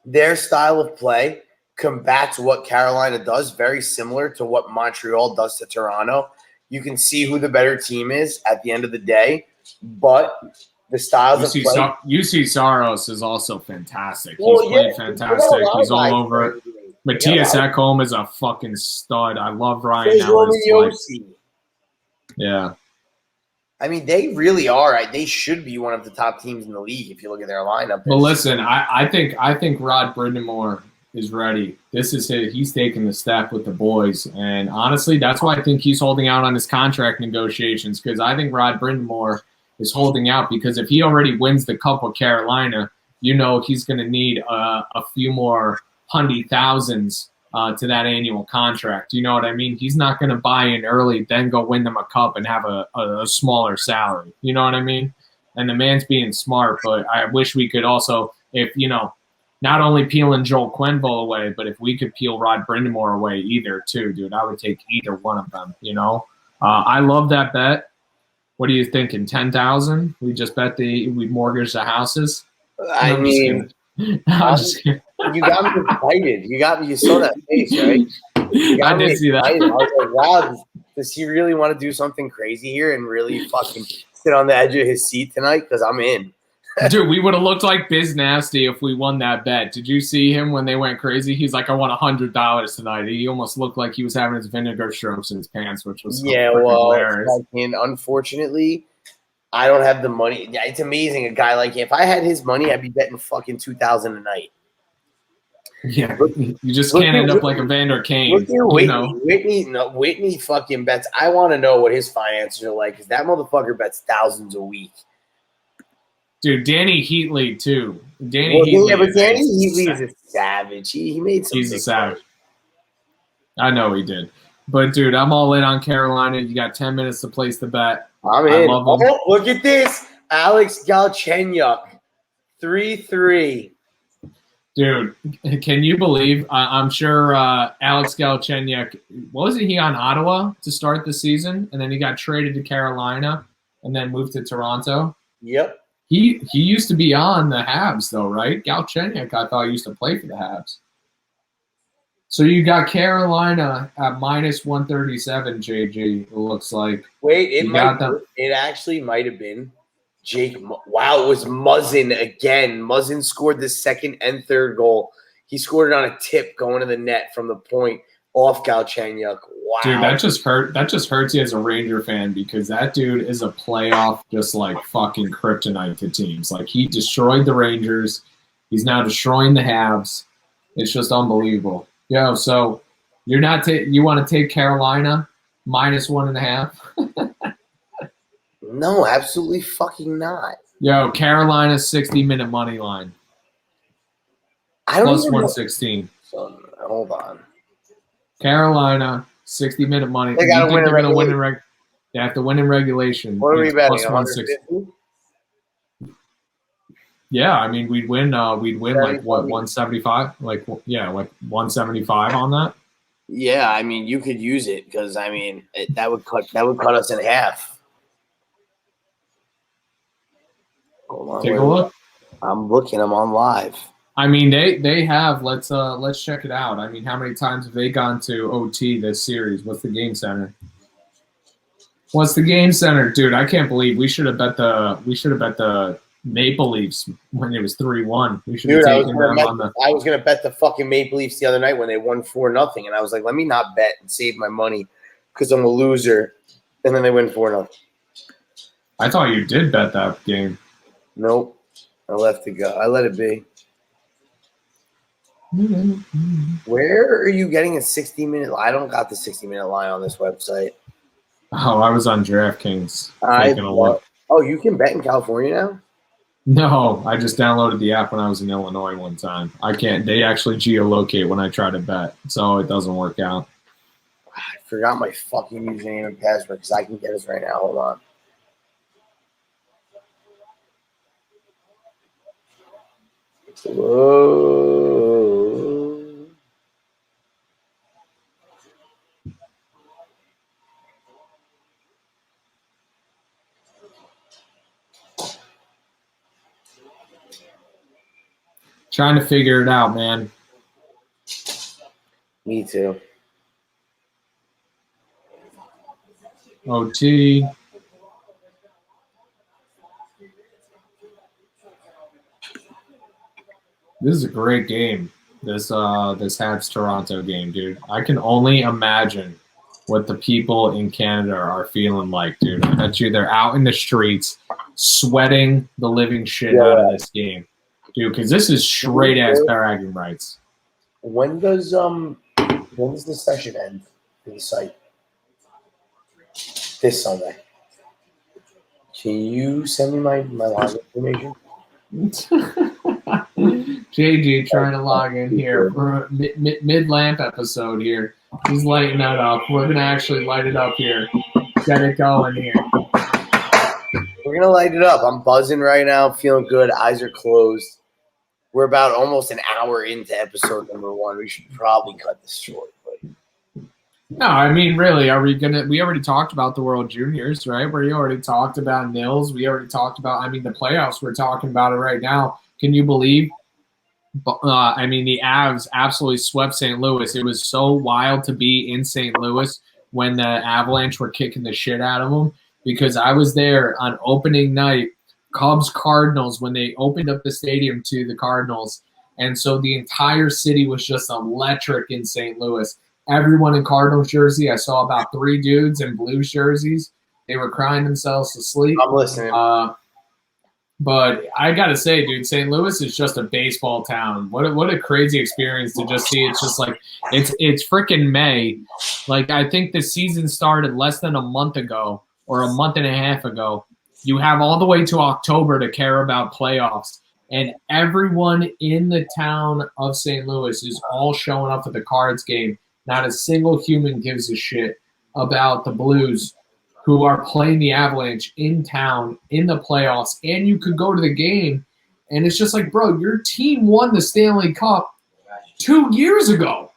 their style of play combats what Carolina does, very similar to what Montreal does to Toronto. You can see who the better team is at the end of the day, but the styles of play. UC Saros is also fantastic. He's played fantastic. He's all over it. Matthias Ekholm is a fucking stud. I love Ryan Ellis. Yeah. I mean, they really are. They should be one of the top teams in the league if you look at their lineup. But listen, I think Rod Brindamore is ready. This is it. He's taking the step with the boys. And honestly, that's why I think he's holding out on his contract negotiations, because I think Rod Brindamore is holding out because if he already wins the Cup with Carolina, he's going to need a few more $100,000s to that annual contract. You know what I mean? He's not going to buy in early, then go win them a cup and have a smaller salary. You know what I mean? And the man's being smart, but I wish we could also, if, not only peeling Joel Quenneville away, but if we could peel Rod Brindamore away either too, dude, I would take either one of them, I love that bet. What are you thinking? 10,000? We just bet we mortgage the houses? I'm just kidding. You got me excited. You saw that face, right? I did see that. I was like, wow, does he really want to do something crazy here and really fucking sit on the edge of his seat tonight? Because I'm in. Dude, we would have looked like Biz Nasty if we won that bet. Did you see him when they went crazy? He's like, I want $100 tonight. He almost looked like he was having his vinegar strokes in his pants, which was hilarious. Unfortunately, I don't have the money. Yeah, it's amazing. A guy like him. If I had his money, I'd be betting fucking $2,000 a night. Yeah, you just can't end up like a Vander Kane. Whitney fucking bets. I want to know what his finances are like because that motherfucker bets thousands a week. Dude, Danny Heatley too. But Danny Heatley is a savage. He made some. He's a savage. I know he did. But dude, I'm all in on Carolina. You got 10 minutes to place the bet. I'm in. Look at this. Alex Galchenyuk. 3-3. Dude, can you believe? I'm sure Alex Galchenyuk, wasn't he on Ottawa to start the season? And then he got traded to Carolina and then moved to Toronto? Yep. He used to be on the Habs, though, right? Galchenyuk, I thought, used to play for the Habs. So you got Carolina at minus 137, JG, it looks like. Wait, it actually might have been Jake. Wow, it was Muzzin again. Muzzin scored the second and third goal. He scored it on a tip going to the net from the point off Galchenyuk. Wow. Dude, that just hurts you as a Ranger fan because that dude is a playoff just like fucking kryptonite to teams. Like he destroyed the Rangers. He's now destroying the Habs. It's just unbelievable. Yo, so you're not you want to take Carolina minus 1.5? No, absolutely fucking not. Yo, Carolina 60-minute money line. Plus 116. Hold on. Carolina 60-minute money. They got to win in regulation. They have to win in regulation. What are we betting? Plus 160. Yeah, I mean we'd win like what 175? Like 175 on that. Yeah, I mean you could use it because I mean that would cut us in half. Hold on, take a look. I'm looking. I'm on live. I mean they have. Let's check it out. I mean, how many times have they gone to OT this series? What's the game center? What's the game center, dude? I can't believe we should have bet the Maple Leafs when it was 3-1. We should have taken them on the. I was gonna bet the fucking Maple Leafs the other night when they won 4-0, and I was like, let me not bet and save my money because I'm a loser. And then they win 4-0. I thought you did bet that game. Nope, I left it go. I let it be. Where are you getting a 60-minute? I don't got the 60-minute line on this website. Oh, I was on DraftKings. Oh, you can bet in California now? No, I just downloaded the app when I was in Illinois one time. I can't. They actually geolocate when I try to bet, so it doesn't work out. I forgot my fucking username and password because I can get us right now. Hold on. Whoa. Trying to figure it out, man. Me too. OT. This is a great game. This Habs Toronto game, dude. I can only imagine what the people in Canada are feeling like, dude. I bet you they're out in the streets sweating the living shit out of this game. Dude, because this is straight-ass bragging rights. When does the session end for the site? This Sunday. Can you send me my login information? JG trying to log in here for a mid-lamp episode here. He's lighting that up. We're going to actually light it up here. Get it going here. We're going to light it up. I'm buzzing right now, feeling good. Eyes are closed. We're about almost an hour into episode number 1. We should probably cut this short. But no, I mean, really, we already talked about the World Juniors, right? We already talked about Nils. We already talked about, the playoffs. We're talking about it right now. Can you believe? The Avs absolutely swept St. Louis. It was so wild to be in St. Louis when the Avalanche were kicking the shit out of them, because I was there on opening night, Cubs-Cardinals, when they opened up the stadium to the Cardinals. And so the entire city was just electric in St. Louis. Everyone in Cardinals jersey. I saw about 3 dudes in Blues jerseys. They were crying themselves to sleep. I'm listening. But I got to say, dude, St. Louis is just a baseball town. What a crazy experience to just see. It's just like it's freaking May. Like, I think the season started less than a month ago or a month and a half ago. You have all the way to October to care about playoffs. And everyone in the town of St. Louis is all showing up for the Cards game. Not a single human gives a shit about the Blues, who are playing the Avalanche in town in the playoffs, and you could go to the game, and it's just like, bro, your team won the Stanley Cup 2 years ago.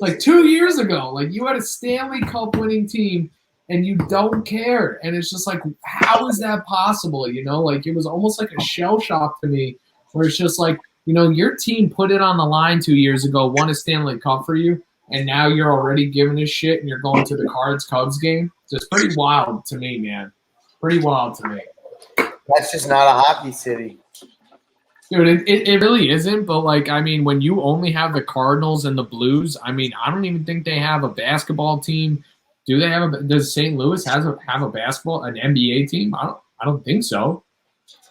like 2 years ago. Like, you had a Stanley Cup winning team, and you don't care. And it's just like, how is that possible? Like, it was almost like a shell shock to me, where it's just like, your team put it on the line 2 years ago, won a Stanley Cup for you, and now you're already giving a shit and you're going to the Cards-Cubs game. Just pretty wild to me, man. Pretty wild to me. That's just not a hockey city. Dude, it really isn't. But, when you only have the Cardinals and the Blues, I don't even think they have a basketball team. Does St. Louis have a basketball, an NBA team? I don't think so.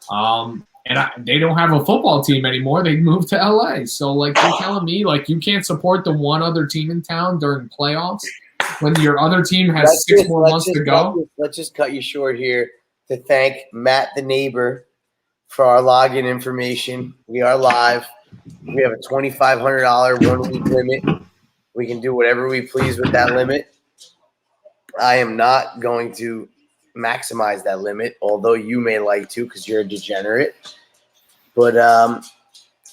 They don't have a football team anymore. They moved to LA. So, you're telling me, you can't support the one other team in town during playoffs when your other team has 6 more months to go? Let's just cut you short here to thank Matt the neighbor for our login information. We are live. We have a $2,500 1-week limit. We can do whatever we please with that limit. I am not going to maximize that limit, although you may like to because you're a degenerate. But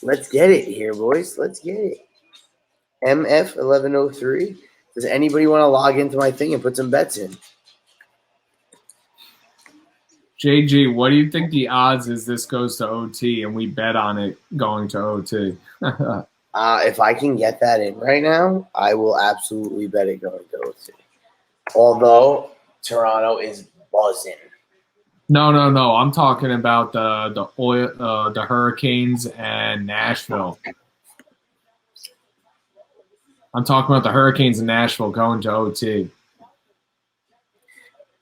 let's get it here, boys. Let's get it. MF1103. Does anybody want to log into my thing and put some bets in? JG, what do you think the odds is this goes to OT and we bet on it going to OT? If I can get that in right now, I will absolutely bet it going to OT. Although Toronto is buzzing. No. I'm talking about the Hurricanes and Nashville. I'm talking about the Hurricanes in Nashville going to OT.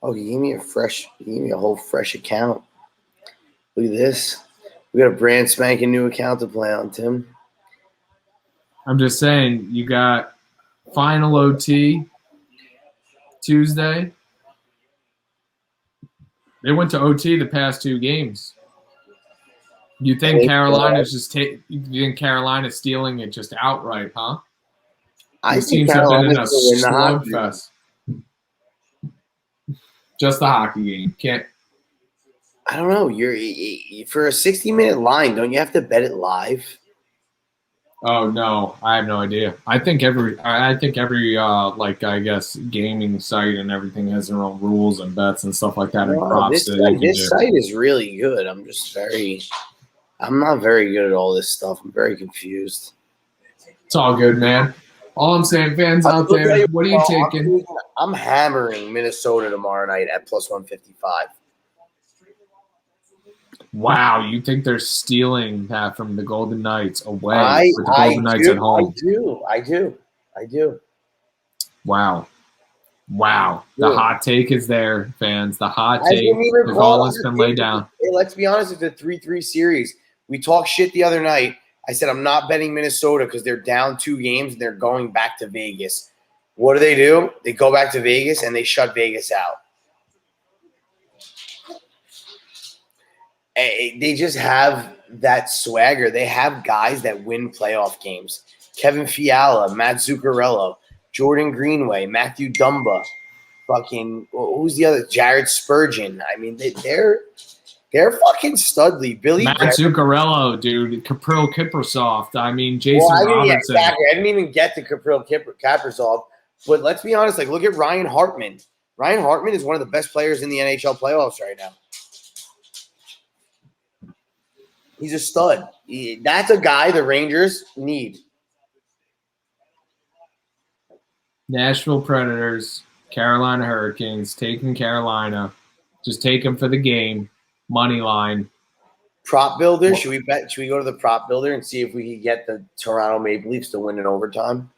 Oh, you gave me a whole fresh account. Look at this. We got a brand spanking new account to play on, Tim. I'm just saying, you got final OT Tuesday. They went to OT the past 2 games. You think Carolina's stealing it just outright, huh? These teams have been in a slugfest. Just the hockey game. Can't. I don't know. You're for a 60-minute line. Don't you have to bet it live? Oh no, I have no idea. I think every I guess gaming site and everything has their own rules and bets and stuff like that. And props this site is really good. I'm not very good at all this stuff. I'm very confused. It's all good, man. All I'm saying, fans out there, what are you taking? I'm hammering Minnesota tomorrow night at plus 155. Wow, you think they're stealing that from the Golden Knights away with the Golden Knights at home? I do. Wow. The hot take is there, fans. The hot take has always been laid down. Hey, let's be honest, it's a 3-3 series. We talked shit the other night. I said, I'm not betting Minnesota because they're down 2 games and they're going back to Vegas. What do? They go back to Vegas and they shut Vegas out. They just have that swagger. They have guys that win playoff games. Kevin Fiala, Matt Zuccarello, Jordan Greenway, Matthew Dumba, fucking who's the other? Jared Spurgeon. I mean, they're fucking studly. Billy Matt Zuccarello, dude. Kapril Kiprasov. I mean, Jason Robertson. Exactly. I didn't even get to Kapril Kiprasov. But let's be honest. Like, look at Ryan Hartman. Ryan Hartman is one of the best players in the NHL playoffs right now. He's a stud. That's a guy the Rangers need. Nashville Predators, Carolina Hurricanes, taking Carolina. Just take them for the game. Money line. Prop builder? Should we bet? Should we go to the prop builder and see if we can get the Toronto Maple Leafs to win in overtime?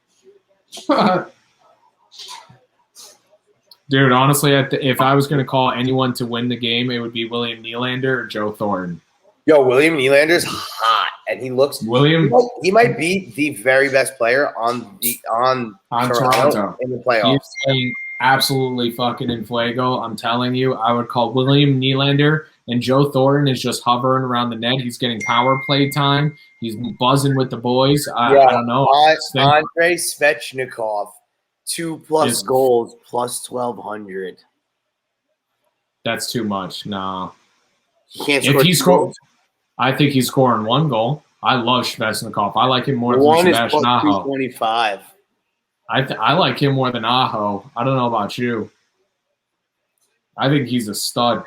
Dude, honestly, if I was going to call anyone to win the game, it would be William Nylander or Joe Thornton. Yo, William Nylander's hot, and he looks. He might be the very best player on Toronto in the playoffs. He's playing absolutely fucking in fuego. I'm telling you, I would call William Nylander, and Joe Thornton is just hovering around the net. He's getting power play time. He's buzzing with the boys. I don't know. Andrei Svechnikov, 2+ goals, plus 1,200. That's too much. No. If he scores, I think he's scoring 1 goal. I love Svechnikov. I like him more than Sebastian Aho. 125. I like him more than Aho. I don't know about you. I think he's a stud.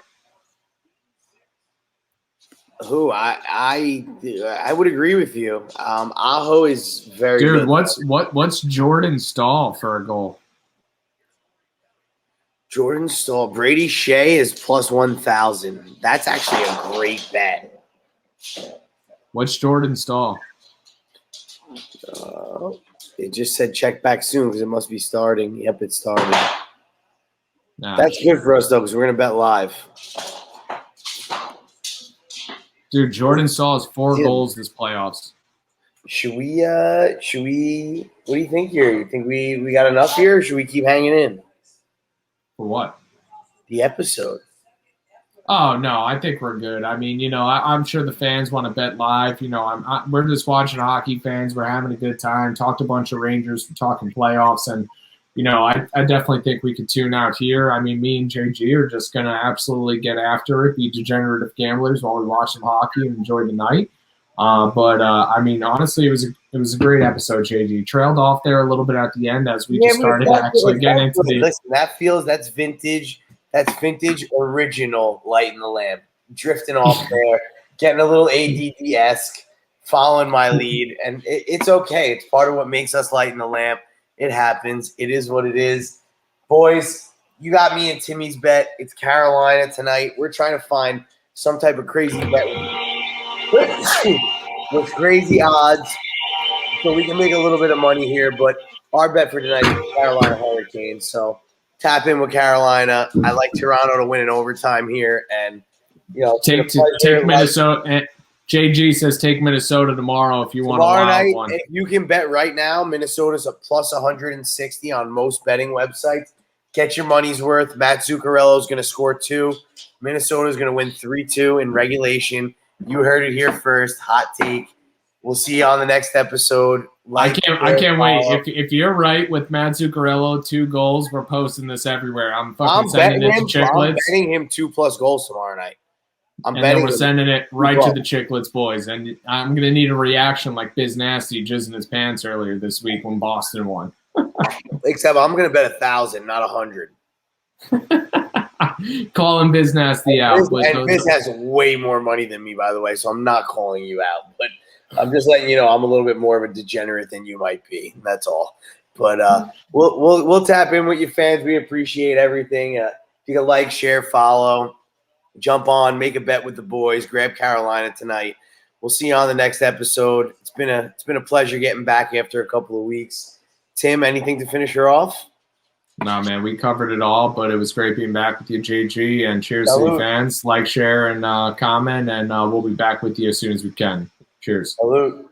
Who I would agree with you. Aho is very good. Dude, what's Jordan Stahl for a goal? Jordan Stahl. Brady Shea is plus 1,000. That's actually a great bet. What's Jordan Stahl? It just said check back soon because it must be starting. Yep, it's starting. Nah. That's good for us though because we're gonna bet live. Dude, Jordan Stahl has 4 goals this playoffs. Should we what do you think here? You think we got enough here or should we keep hanging in? For what? The episode. Oh, no, I think we're good. I mean, I'm sure the fans want to bet live. We're just watching hockey fans. We're having a good time. Talked a bunch of Rangers. We're talking playoffs. And, I definitely think we could tune out here. I mean, me and JG are just going to absolutely get after it, be degenerative gamblers while we watch some hockey and enjoy the night. I mean, honestly, it was a great episode, JG. Trailed off there a little bit at the end as we just started to actually get into the – Listen, that's vintage. That's vintage original Lightin the Lamp. Drifting off there, getting a little ADD-esque, following my lead. And it's okay. It's part of what makes us Lightin the Lamp. It happens. It is what it is. Boys, you got me and Timmy's bet. It's Carolina tonight. We're trying to find some type of crazy bet with crazy odds so we can make a little bit of money here. But our bet for tonight is Carolina Hurricanes. So tap in with Carolina. I like Toronto to win in overtime here, and take Minnesota. And JG says take Minnesota tomorrow if you want to wild one. If you can bet right now, Minnesota's a plus 160 on most betting websites. Get your money's worth. Matt Zuccarello is going to score 2. Minnesota is going to win 3-2 in regulation. You heard it here first. Hot take. We'll see you on the next episode. I can't wait. If you're right with Matt Zuccarello, 2 goals, we're posting this everywhere. I'm sending it to Chicklets. I'm betting him 2+ goals tomorrow night. Then we're sending it right to the Chicklets boys. And I'm going to need a reaction like Biz Nasty jizzing his pants earlier this week when Boston won. Except I'm going to bet 1,000, not 100. Calling Biz Nasty out. Biz has way more money than me, by the way, so I'm not calling you out. But I'm just letting you know I'm a little bit more of a degenerate than you might be. That's all. But we'll tap in with you fans. We appreciate everything. If you can like, share, follow, jump on, make a bet with the boys, grab Carolina tonight. We'll see you on the next episode. It's been a pleasure getting back after a couple of weeks. Tim, anything to finish her off? No, man, we covered it all, but it was great being back with you, JG, and cheers to the fans. Like, share, and comment, and we'll be back with you as soon as we can. Cheers. Salute.